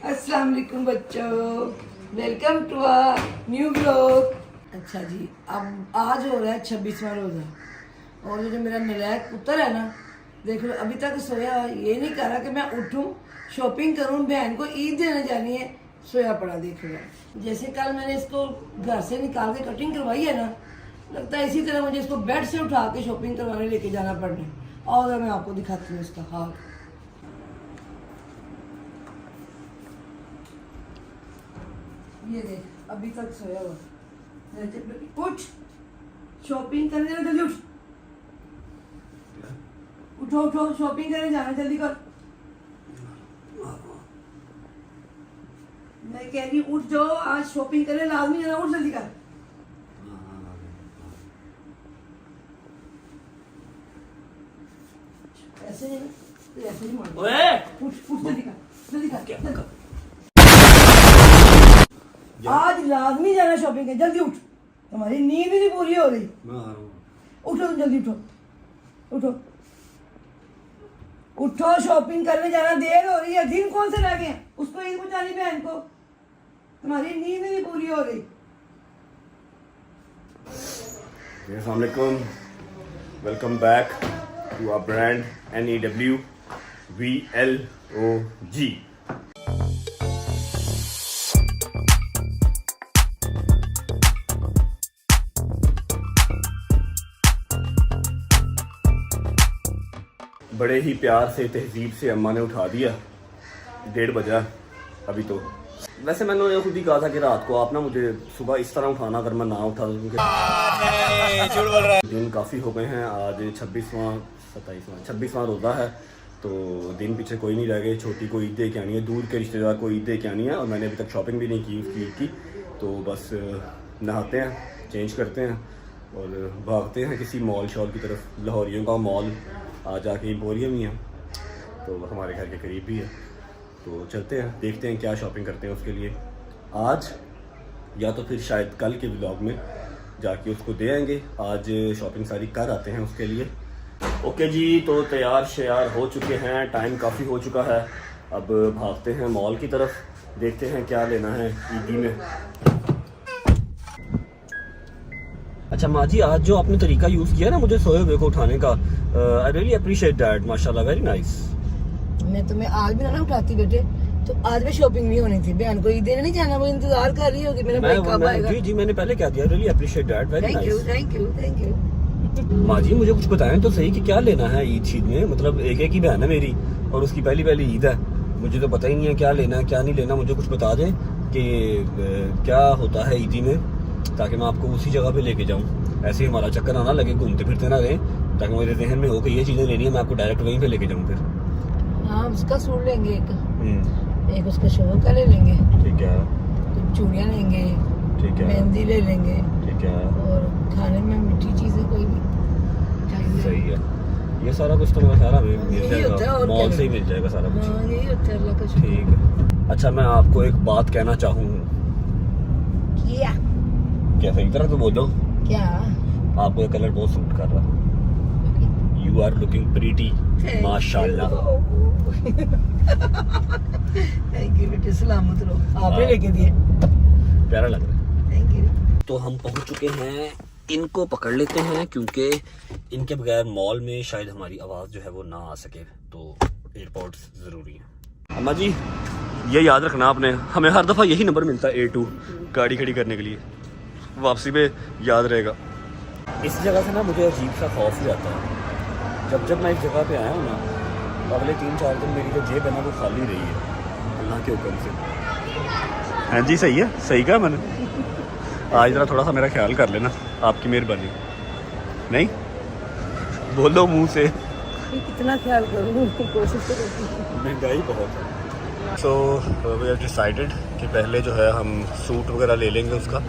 अस्सलाम वालेकुम बच्चों, welcome to our new blog. अच्छा जी, अब आज हो रहा है 26वां रोज़ा और ये जो मेरा नलायक पुत्र है ना, देख लो अभी तक सोया ये नहीं कर रहा कि मैं उठूं शॉपिंग करूं, बहन को ईद देने जानी है, सोया पड़ा। देख लो जैसे कल मैंने इसको घर से निकाल के कटिंग करवाई है ना, लगता है इसी तरह मुझे इसको बेड से उठा के शॉपिंग करवाने लेके जाना पड़ना। और मैं आपको दिखाती हूँ इसका हाल। ये देख अभी तक सोया हुआ। उठ शॉपिंग करने जाना, जल्दी उठ। उठो उठो, शॉपिंग करने जाना, जल्दी कर। मैं कह रही उठ जाओ, आज शॉपिंग करने लाजमी जाना, उठ जल्दी कर। ऐसे नहीं ना, ऐसे नहीं मार। उठ उठ जल्दी कर, जल्दी कर। आज लाजमी जाना शॉपिंग है, जल्दी उठ। तुम्हारी नींद नहीं पूरी हो रही। मैं आ रहा हूँ। उठो तुम, जल्दी उठो उठो उठो, शॉपिंग करने जाना, देर हो रही है। दिन कौन से रह गए हैं, उसको ईद पहुंचानी बहन को। तुम्हारी नींद नहीं पूरी हो रही। अस्सलाम वालेकुम, welcome back to our brand NEW VLOG। बड़े ही प्यार से तहजीब से अम्मा ने उठा दिया। 1:30 बजा अभी तो। वैसे मैंने खुद ही कहा था कि रात को आप ना मुझे सुबह इस तरह उठाना, अगर मैं ना उठा तो दिन काफ़ी हो गए हैं। आज 26वां रोज़ा है, तो दिन पीछे कोई नहीं रह गए। छोटी को ईद दे के आनी है, दूर के रिश्तेदार को ईद दे के आनी है, और मैंने अभी तक शॉपिंग भी नहीं की उसकी ईद की। तो बस नहाते हैं, चेंज करते हैं और भागते हैं किसी मॉल शॉल की तरफ। लाहौरियों का मॉल आज आके एम्पोरियम ही है, तो हमारे घर के करीब भी है, तो चलते हैं, देखते हैं क्या शॉपिंग करते हैं उसके लिए आज, या तो फिर शायद कल के व्लॉग में जाके उसको दे आएंगे। आज शॉपिंग सारी कर आते हैं उसके लिए। ओके जी, तो तैयार श्यार हो चुके हैं, टाइम काफ़ी हो चुका है। अब भागते हैं मॉल की तरफ, देखते हैं क्या लेना है ईदी में। अच्छा माँ जी, आज जो आपने तरीका यूज़ किया ना मुझे सोए हुए को उठाने का, आई रियली अप्रिशिएट दैट, माशाल्लाह, वेरी नाइस। मैं तुम्हें आज भी ना उठाती बेटे, तो आज भी शॉपिंग भी होनी थी। बहन को ईद देने नहीं जाना, वो इंतजार कर रही होगी मेरा भाई कब आएगा। जी मैंने पहले क्या दिया, really appreciate that, very nice. Thank you. माँ जी मुझे कुछ बताएं तो सही कि क्या लेना है ईद में। मतलब एक ही बहन है मेरी और उसकी पहली ईद है, मुझे तो पता ही नहीं है क्या लेना है क्या नहीं लेना। मुझे कुछ बता दें कि क्या होता है ईदी में, ताकि मैं आपको उसी जगह पे लेके जाऊँ। ऐसे ही हमारा चक्कर ना लगे, घूमते फिरते ना रहें, ताकि मेरे जहन में हो कि ये चीज़ें लेनी है, मैं आपको डायरेक्ट वहीं पे लेके जाऊँ। फिर हाँ, उसका सूट लेंगे, एक उसका शोर का ले लेंगे, ठीक है, तो चूड़ियाँ लेंगे, ठीक है, मेहंदी ले लेंगे, ठीक है, और खाने में मीठी चीज़ें कोई भी सही है। ये सारा कुछ तो मेरा सारा मिल जाएगा, मॉल से ही मिल जाएगा सारा कुछ। हाँ, यही होता है, अल्लाह का शुक्र। ठीक है। अच्छा मैं आपको एक बात कहना चाहूँ। क्या सही तरह तो बोलो। क्या? आपको ये कलर बहुत सूट कर रहा। यू आर लुकिंग प्रीटी, माशाल्लाह। थैंक यू बेटे, सलामत रहो। आपने लेके दिए, प्यारा लग रहा है। Thank you. तो हम पहुंच चुके हैं, इनको पकड़ लेते हैं क्योंकि इनके बगैर मॉल में शायद हमारी आवाज़ जो है वो ना आ सके, तो एयरपोर्ट्स ज़रूरी है। अम्मा जी ये याद रखना आपने, हमें हर दफ़ा यही नंबर मिलता है A2 गाड़ी खड़ी करने के लिए, वापसी पे याद रहेगा। इस जगह से ना मुझे अजीब सा खौफ ही आता है। जब मैं इस जगह पे आया हूँ ना, अगले 3-4 दिन मेरी जो जेब है ना वो खाली रही है अल्लाह के हुक्म से। हाँ जी सही है, सही कहा मैंने। आज ज़रा थोड़ा सा मेरा ख्याल कर लेना, आपकी मेहरबानी। नहीं बोलो मुंह से, कितना ख्याल करूँ, कोशिश तो करती हूँ। महंगाई बहुत है। सो वी हैव डिसाइडेड कि पहले जो है हम सूट वगैरह ले लेंगे उसका।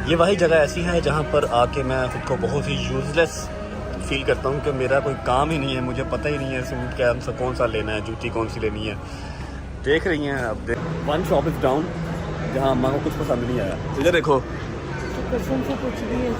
ये वही जगह ऐसी है जहाँ पर आके मैं खुद को बहुत ही यूज़लेस फील करता हूँ कि मेरा कोई काम ही नहीं है, मुझे पता ही नहीं है सूट क्या कौन सा लेना है, जूती कौन सी लेनी है। देख रही हैं अब वन शॉप इज़ डाउन, जहाँ अम्मा को कुछ पसंद नहीं आया। इधर देखो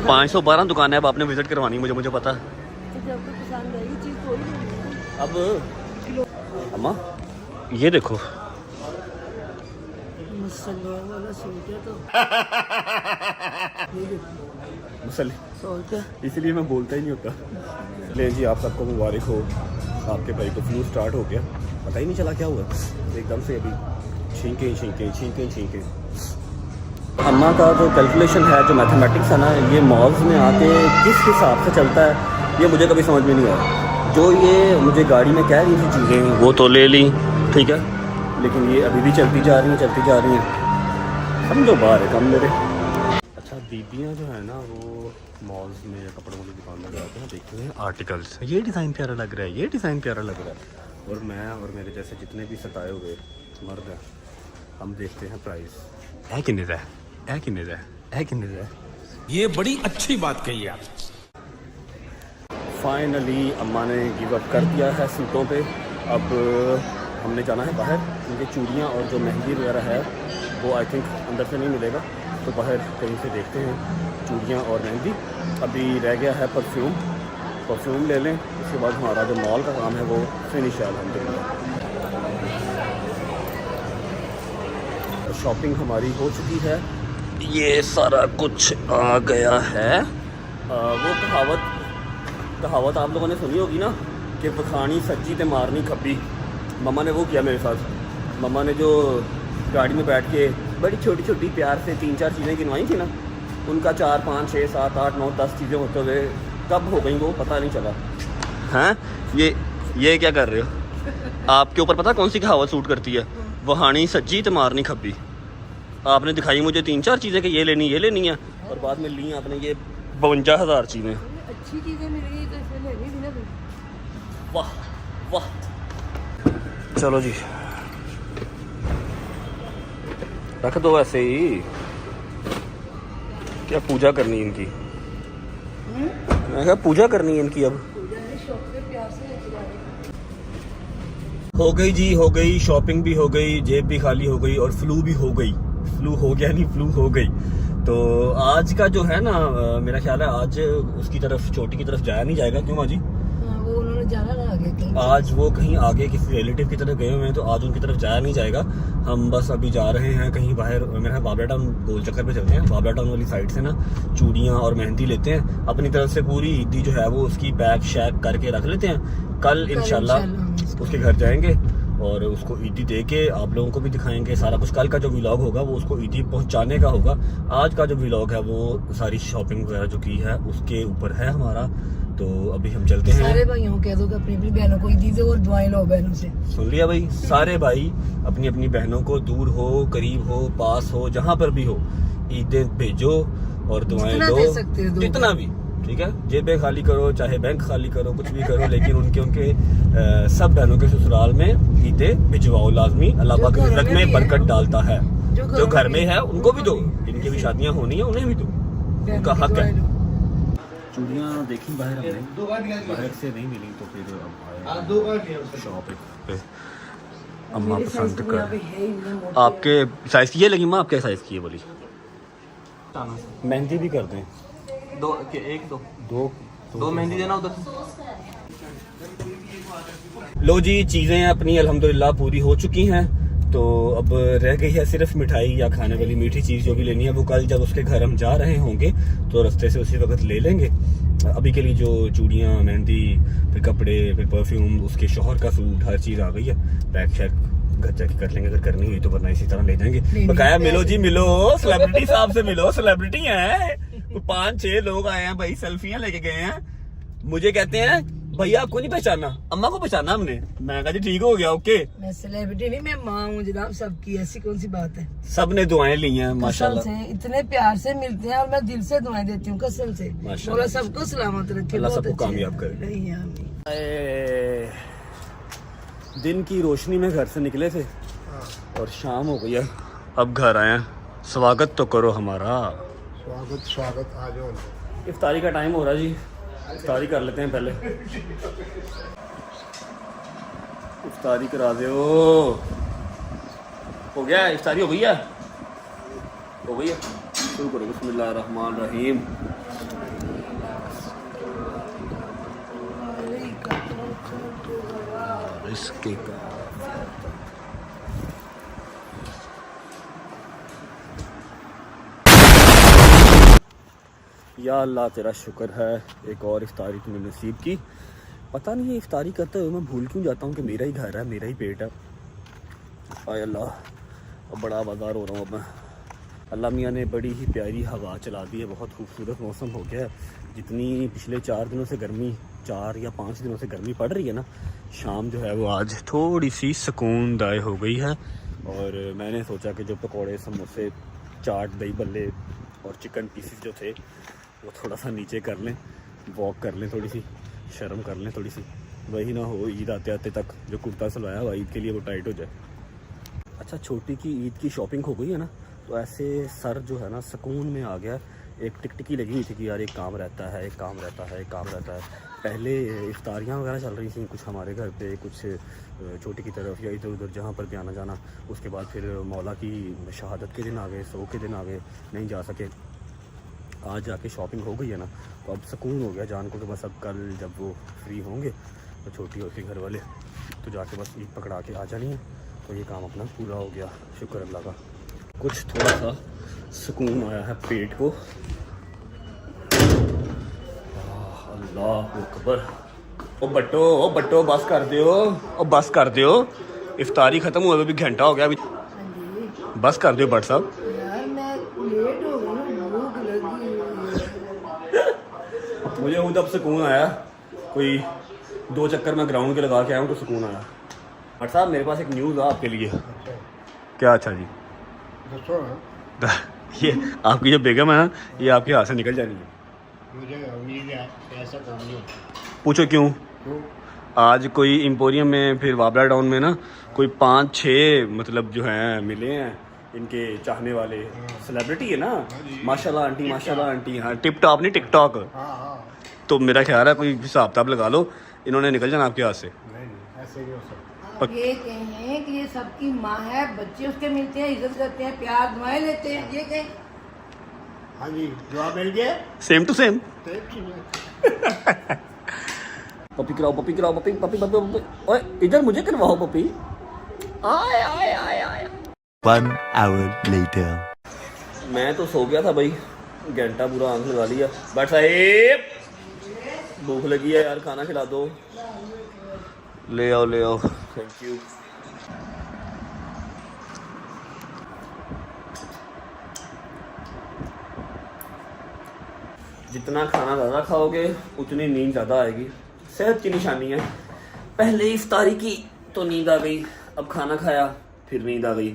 512 दुकान है, अब आपने विजिट करवानी मुझे पता है। अब अम्मा ये देखो मुसलमान वाला सूट है तो मसल 100 रुपया। इसलिए मैं बोलता ही नहीं होता। ले जी, आप सबको मुबारक हो, आपके भाई को फ्लू स्टार्ट हो गया, पता ही नहीं चला क्या हुआ, एकदम से अभी छींके। अम्मा का जो कैलकुलेशन है, जो मैथमेटिक्स है ना, ये मॉल्स में आके किस हिसाब से चलता है ये मुझे कभी समझ में नहीं आया। जो ये मुझे गाड़ी में कह रही थी चीज़ें वो तो ले ली, ठीक है, लेकिन ये अभी भी चलती जा रही हैं। समझो बाहर है कम मेरे। अच्छा, बीबियाँ जो है ना वो मॉल्स में कपड़ों वाली दुकान में जाते हैं, देखते हैं आर्टिकल्स, ये डिज़ाइन प्यारा लग रहा है, और मैं और मेरे जैसे जितने भी सताए हुए मर्द हैं, हम देखते हैं प्राइस है कितने का है। ये बड़ी अच्छी बात कही आप। फाइनली अम्मा ने गिव अप कर दिया है सूटों पे। अब हमने जाना है बाहर, क्योंकि चूड़ियाँ और जो मेहंदी वगैरह है वो आई थिंक अंदर से नहीं मिलेगा, तो बाहर कहीं से देखते हैं चूड़ियाँ और मेहंदी। अभी रह गया है परफ्यूम ले लें, उसके बाद हमारा जो मॉल का काम है वो फिनिश है अल्हम्दुलिल्लाह। शॉपिंग हमारी हो चुकी है, ये सारा कुछ आ गया है। वो कहावत आप लोगों ने सुनी होगी ना कि पखानी सच्ची ते मारनी खब्बी। मम्मा ने वो किया मेरे साथ। मम्मा ने जो गाड़ी में बैठ के बड़ी छोटी छोटी प्यार से 3-4 चीज़ें गिनवाई थी ना, उनका 4, 5, 6, 7, 8, 9, 10 चीज़ें होते हुए कब हो गई वो पता नहीं चला। हैं, ये क्या कर रहे हो? आपके ऊपर पता कौन सी कहावत सूट करती है? वहानी सज्जी तो मारनी खब्बी। आपने दिखाई मुझे 3-4 चीज़ें कि ये लेनी है, और बाद में ली आपने ये 52,000 चीज़ें। अच्छी चीजें मिल गई तो इसमें लेनी थी ना। वाह। चलो जी, रख दो ऐसे ही, क्या पूजा करनी है इनकी? मैं कहा पूजा करनी है इनकी। अब हो गई जी, हो गई शॉपिंग भी हो गई, जेब भी खाली हो गई और फ्लू भी हो गई। फ्लू हो गई। तो आज का जो है ना, मेरा ख्याल है आज उसकी तरफ, चोटी की तरफ जाया नहीं जाएगा। क्यों माजी? वो उन्होंने जाना ना आगे कहीं। आज वो कहीं आगे किसी रिलेटिव की तरफ गए हुए हैं, तो आज उनकी तरफ जाया नहीं जाएगा। हम बस अभी जा रहे हैं कहीं बाहर, मेरा बाबरा टाउन गोल चक्कर पे चलते हैं। बाबरा टाउन वाली साइड से ना चूड़ियाँ और मेहंदी लेते हैं, अपनी तरफ से पूरी ईदी जो है वो उसकी पैक शैक करके रख लेते हैं। कल इंशाल्लाह उसके घर जाएंगे और उसको ईदी दे के आप लोगों को भी दिखाएंगे सारा कुछ। कल का जो व्लॉग होगा वो उसको ईदी पहुंचाने का होगा। आज का जो व्लॉग है वो सारी शॉपिंग वगैरह जो की है उसके ऊपर है हमारा। तो अभी हम चलते हैं। सारे भाइयों को कह दो कि अपनी अपनी बहनों को ईदी दो और दुआएं लो बहनों से। सुन लिया भाई, सारे भाई अपनी अपनी बहनों को, दूर हो करीब हो पास हो जहाँ पर भी हो, ईदें भेजो और दुआएं लो, जितना भी, ठीक है। जेबें खाली करो, चाहे बैंक खाली करो, कुछ भी करो, लेकिन उनके सब बहनों के ससुराल में ईदें भिजवाओ लाजमी। अल्लाह पाक रिज़्क़ में बरकत डालता है। जो घर में है उनको भी दो, जिनकी भी शादियां होनी है उन्हें भी दो, उनका हक है। चूड़ियाँ देखी बाहर हमने, बाहर से नहीं मिली तो फिर अब शॉप पे अम्मा पसंद कर। आपके साइज की ये लगी माँ, आपके साइज की है बोली? मेहंदी भी कर दें, दो मेहंदी देना उधर। लो जी, चीज़ें अपनी अल्हम्दुलिल्लाह पूरी हो चुकी हैं। तो अब रह गई है सिर्फ मिठाई या खाने वाली मीठी चीज़ जो भी लेनी है, वो कल जब उसके घर हम जा रहे होंगे तो रास्ते से उसी वक्त ले लेंगे। अभी के लिए जो चूड़ियाँ, मेहंदी, फिर कपड़े, फिर परफ्यूम, उसके शौहर का सूट, हर चीज़ आ गई है। पैक शैक घर जाके कर लेंगे, अगर करनी हुई तो, वरना इसी तरह ले जाएंगे। बकाया मिलो जी, मिलो सेलिब्रिटी साहब से मिलो, सेलिब्रिटी हैं। 5-6 लोग आए हैं भाई, सेल्फियां लेके गए हैं। मुझे कहते हैं भैया आपको नहीं पहचाना, अम्मा को पहचाना हमने। मैं कहा जी ठीक हो गया, ओके। मैं सेलिब्रिटी नहीं, मैं माँ हूँ जनाब सबकी, ऐसी कौन सी बात है। सब ने दुआएं ली हैं माशाल्लाह से, इतने प्यार से मिलते हैं और मैं दिल से दुआएं देती हूँ कसम से। बोला सबको सलामत रखे, अल्लाह सबको कामयाब करे। दिन की रोशनी में घर से निकले थे और शाम हो गई है, अब घर आए हैं। स्वागत तो करो हमारा। स्वागत आ जाओ। इफ्तारी का टाइम हो रहा है जी, इफ्तारी कर लेते हैं पहले। इफ्तारी करा दो। हो गया इफ्तारी? हो गई है, हो गई है। शुरू करो, बिस्मिल्लाह रहमान रहीम। इसके या अल्लाह तेरा शुक्र है, एक और इफ्तारी तूने नसीब की। पता नहीं ये इफ्तारी करते हुए मैं भूल क्यों जाता हूँ कि मेरा ही घर है, मेरा ही पेट है। आय अल्लाह, अब बड़ा आवाज़ार हो रहा हूँ अब मैं। अल्लाह मियाँ ने बड़ी ही प्यारी हवा चला दी है, बहुत खूबसूरत मौसम हो गया है। जितनी पिछले 4 दिनों से गर्मी, 4 या 5 दिनों से गर्मी पड़ रही है ना, शाम जो है वो आज थोड़ी सी सुकूनदाय हो गई है। और मैंने सोचा कि जो पकौड़े, समोसे, चाट, दही बल्ले और चिकन पीसेस जो थे वो थोड़ा सा नीचे कर लें, वॉक कर लें, थोड़ी सी शर्म कर लें थोड़ी सी, वही ना हो ईद आते आते तक जो कुर्ता सिलवाया हुआ ईद के लिए वो टाइट हो जाए। अच्छा, छोटी की ईद की शॉपिंग हो गई है ना, तो ऐसे सर जो है ना सुकून में आ गया। एक टिकटिकी लगी हुई थी कि यार एक काम रहता है, एक काम रहता है, एक काम रहता है। पहले इफ्तारियाँ वगैरह चल रही थी कुछ हमारे घर पे, कुछ छोटी की तरफ या इधर उधर जहाँ पर भी आना जाना। उसके बाद फिर मौला की शहादत के दिन आ गए, 100 के दिन आ गए, नहीं जा सके। आज जाके शॉपिंग हो गई है ना, तो अब सुकून हो गया जान को कि बस अब कल जब वो फ्री होंगे तो छोटी और घर वाले तो जाके बस ईद पकड़ा के आ जानी है। तो ये काम अपना पूरा हो गया, शुक्र अल्लाह का। कुछ थोड़ा सा सुकून आया है पेट को। अल्लाह अकबर। ओ बट्टो बस कर दियो, ओ बस कर दियो, इफ्तारी ख़त्म हुए भी घंटा हो गया अभी, बस कर दियो भट्ट साहब। यार मैं लेट हो गई, भूख लगी हुई है। मुझे खुद अब सुकून आया, कोई 2 चक्कर मैं ग्राउंड के लगा के आया हूँ तो सुकून आया। भट्ट साहब मेरे पास एक न्यूज़ है आपके लिए। अच्छा, क्या? अच्छा जी, दसो ना। ये आपकी जो बेगम है ना, ये आपके हाथ से निकल जानी है। मुझे उम्मीद है कि ऐसा काम नहीं होता। पूछो क्यों? तो आज कोई एम्पोरियम में, फिर वाबला टाउन में ना कोई 5-6 मतलब जो हैं मिले हैं इनके चाहने वाले। सेलिब्रिटी है ना, माशाल्लाह आंटी, माशाल्लाह आंटी। हाँ, टिप टॉप नहीं, टिकटॉक। हाँ हाँ, तो मेरा ख्याल है कोई हिसाब किताब लगा लो, इन्होंने निकल जाना आपके हाथ से। नहीं ऐसे नहीं हो सकता। आप ये कहें कि ये सबकी माँ है, बच्चे उसके मिलते हैं, इज्जत करते हैं, प्यार दुआएं लेते हैं, ये कहें। हाँ जी, जवाब मिल गया। Same to same. तो पपी कराओ, पपी कराओ, पपी पपी पपी पपी। ओए इधर मुझे करवाओ पपी। आए आए आए आए। 1 hour later. मैं तो सो गया था भाई, घंटा पूरा आंख लगा लिया। बट साहिब भूख लगी है यार, खाना खिला दो। ले आओ ले आओ, थैंक यू। जितना खाना ज़्यादा खाओगे उतनी नींद ज़्यादा आएगी, सेहत की निशानी है। पहले इफ्तारी की तो नींद आ गई, अब खाना खाया फिर नींद आ गई।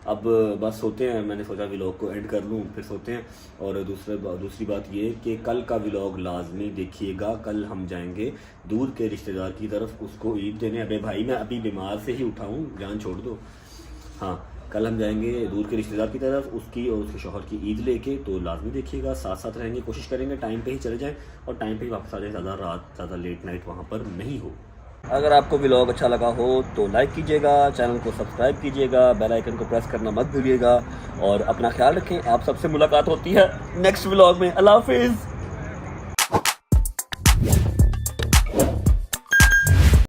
अब बस सोते हैं, मैंने सोचा व्लॉग को एंड कर लूँ फिर सोते हैं। और दूसरी बात ये कि कल का व्लॉग लाजमी देखिएगा। कल हम जाएंगे दूर के रिश्तेदार की तरफ, उसको ईद देने। अबे भाई मैं अभी बीमार से ही उठा हूँ, जान छोड़ दो। हाँ, कल हम जाएंगे दूर के रिश्तेदार की तरफ, उसकी और उसके शौहर की ईद लेके। तो लाजमी देखिएगा, साथ साथ रहेंगे, कोशिश करेंगे टाइम पे ही चले जाएं और टाइम पे ही वापस आ जाएं, ज़्यादा रात, ज़्यादा लेट नाइट वहाँ पर नहीं हो। अगर आपको व्लॉग अच्छा लगा हो तो लाइक कीजिएगा, चैनल को सब्सक्राइब कीजिएगा, बेल आइकन को प्रेस करना मत भूलिएगा और अपना ख्याल रखें। आप सबसे मुलाकात होती है नेक्स्ट व्लॉग में। अल्लाह हाफिज़।